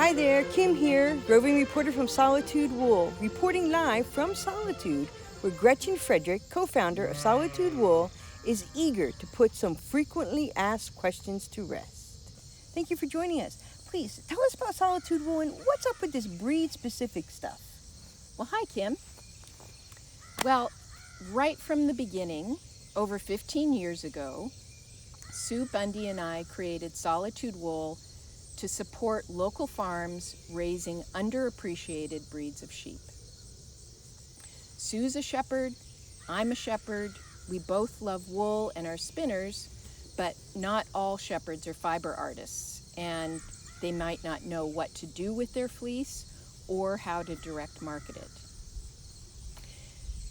Hi there, Kim here, roving reporter from Solitude Wool, reporting live from Solitude, where Gretchen Frederick, co-founder of Solitude Wool, is eager to put some frequently asked questions to rest. Thank you for joining us. Please, tell us about Solitude Wool and what's up with this breed-specific stuff. Well, hi, Kim. Well, right from the beginning, over 15 years ago, Sue Bundy and I created Solitude Wool to support local farms raising underappreciated breeds of sheep. Sue's a shepherd, I'm a shepherd, we both love wool and are spinners, but not all shepherds are fiber artists, and they might not know what to do with their fleece or how to direct market it.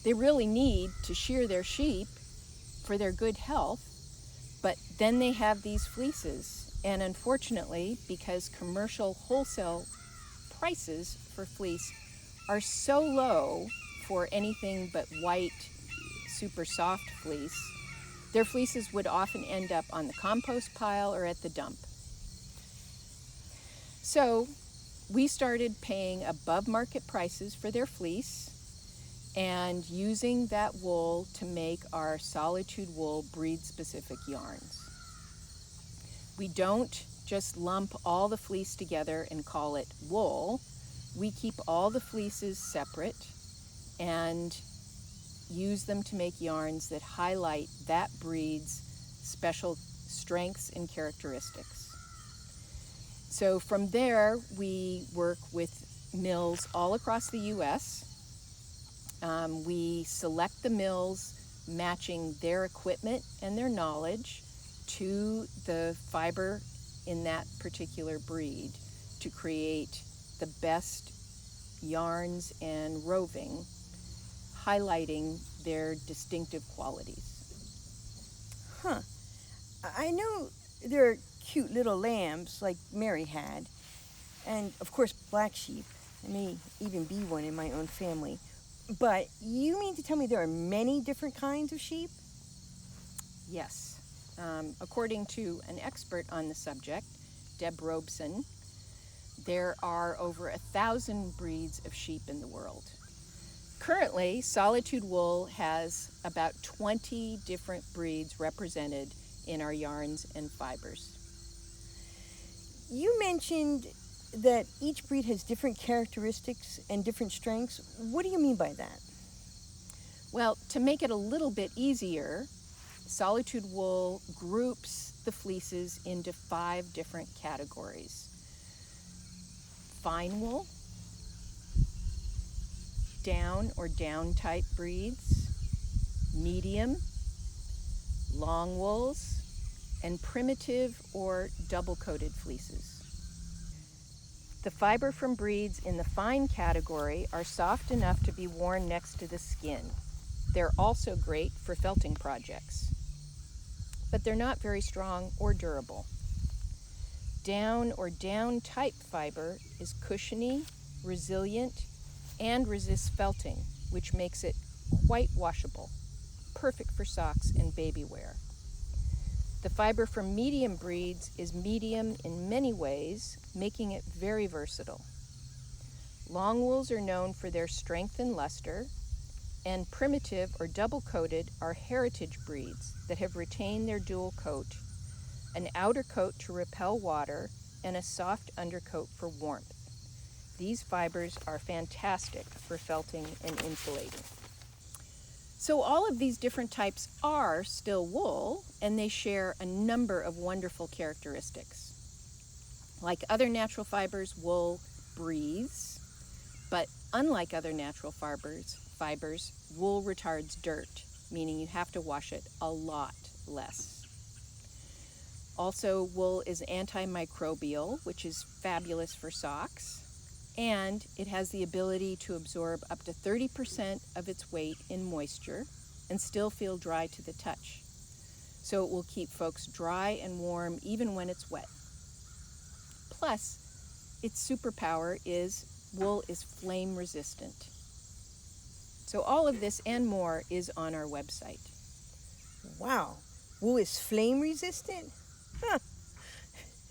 They really need to shear their sheep for their good health, but then they have these fleeces. And unfortunately, because commercial wholesale prices for fleece are so low for anything but white, super soft fleece, their fleeces would often end up on the compost pile or at the dump. So we started paying above market prices for their fleece and using that wool to make our Solitude Wool breed-specific yarns. We don't just lump all the fleece together and call it wool. We keep all the fleeces separate and use them to make yarns that highlight that breed's special strengths and characteristics. So from there, we work with mills all across the U.S. We select the mills matching their equipment and their knowledge to the fiber in that particular breed to create the best yarns and roving, highlighting their distinctive qualities. Huh. I know there are cute little lambs like Mary had, and of course black sheep. I may even be one in my own family. But you mean to tell me there are many different kinds of sheep? Yes. According to an expert on the subject, Deb Robeson, there are over 1,000 breeds of sheep in the world. Currently, Solitude Wool has about 20 different breeds represented in our yarns and fibers. You mentioned that each breed has different characteristics and different strengths. What do you mean by that? Well, to make it a little bit easier, Solitude Wool groups the fleeces into 5 different categories. Fine wool, down or down type breeds, medium, long wools, and primitive or double-coated fleeces. The fiber from breeds in the fine category are soft enough to be worn next to the skin. They're also great for felting projects, but they're not very strong or durable. Down or down type fiber is cushiony, resilient, and resists felting, which makes it quite washable, perfect for socks and baby wear. The fiber from medium breeds is medium in many ways, making it very versatile. Long wools are known for their strength and luster, and primitive or double-coated are heritage breeds that have retained their dual coat, an outer coat to repel water, and a soft undercoat for warmth. These fibers are fantastic for felting and insulating. So all of these different types are still wool, and they share a number of wonderful characteristics. Like other natural fibers, wool breathes, but unlike other natural fibers, wool retards dirt, meaning you have to wash it a lot less. Also, wool is antimicrobial, which is fabulous for socks, and it has the ability to absorb up to 30% of its weight in moisture and still feel dry to the touch. So it will keep folks dry and warm even when it's wet. Plus, its superpower is wool is flame resistant. So all of this and more is on our website. Wow, wool is flame resistant? Huh.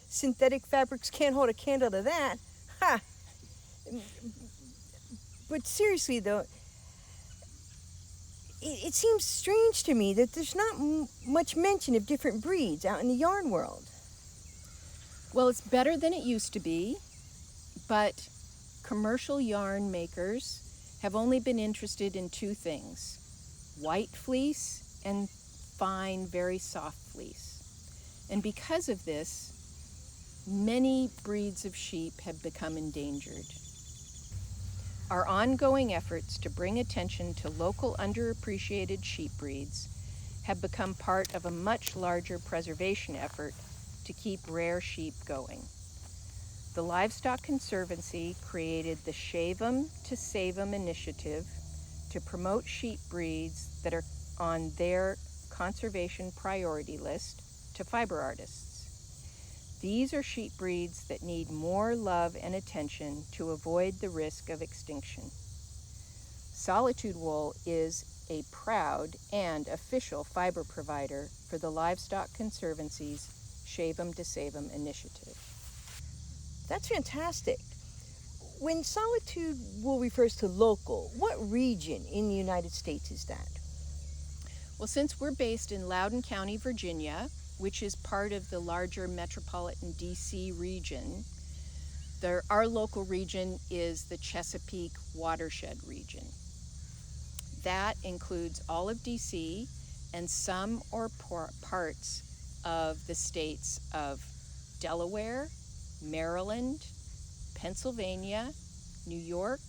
Synthetic fabrics can't hold a candle to that. Ha! But seriously, though, it seems strange to me that there's not much mention of different breeds out in the yarn world. Well, it's better than it used to be, but commercial yarn makers have only been interested in two things: white fleece and fine, very soft fleece. And because of this, many breeds of sheep have become endangered. Our ongoing efforts to bring attention to local underappreciated sheep breeds have become part of a much larger preservation effort to keep rare sheep going. The Livestock Conservancy created the Shave 'em to Save 'em initiative to promote sheep breeds that are on their conservation priority list to fiber artists. These are sheep breeds that need more love and attention to avoid the risk of extinction. Solitude Wool is a proud and official fiber provider for the Livestock Conservancy's Shave 'em to Save 'em initiative. That's fantastic. When Solitude Wool refers to local, what region in the United States is that? Well, since we're based in Loudoun County, Virginia, which is part of the larger metropolitan DC region, our local region is the Chesapeake Watershed region. That includes all of DC and some or parts of the states of Delaware, Maryland, Pennsylvania, New York,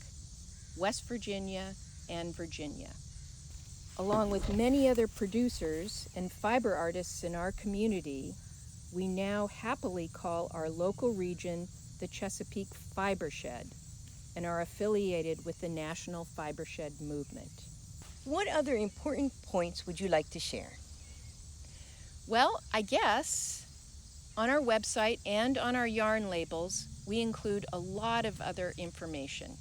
West Virginia, and Virginia. Along with many other producers and fiber artists in our community, we now happily call our local region the Chesapeake Fibershed and are affiliated with the National Fibershed Movement. What other important points would you like to share? Well, I guess on our website and on our yarn labels, we include a lot of other information.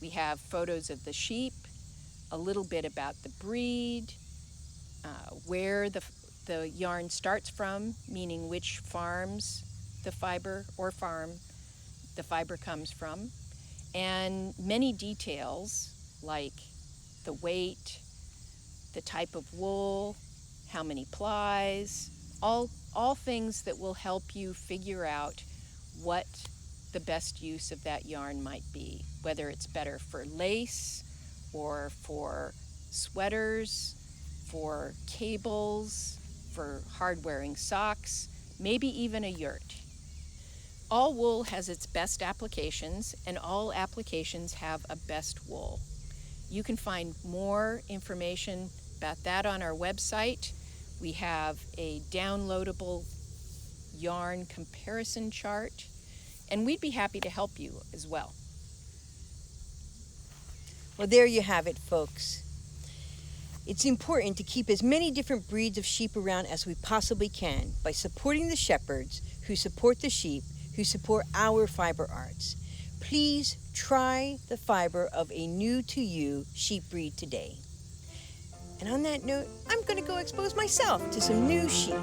We have photos of the sheep, a little bit about the breed, where the yarn starts from, meaning which farms the fiber comes from, and many details like the weight, the type of wool, how many plies, all things that will help you figure out what the best use of that yarn might be, whether it's better for lace or for sweaters, for cables, for hard-wearing socks, maybe even a yurt. All wool has its best applications, and all applications have a best wool. You can find more information about that on our website. We have a downloadable yarn comparison chart, and we'd be happy to help you as well. Well, there you have it, folks. It's important to keep as many different breeds of sheep around as we possibly can by supporting the shepherds who support the sheep, who support our fiber arts. Please try the fiber of a new-to-you sheep breed today. And on that note, I'm going to go expose myself to some new sheep.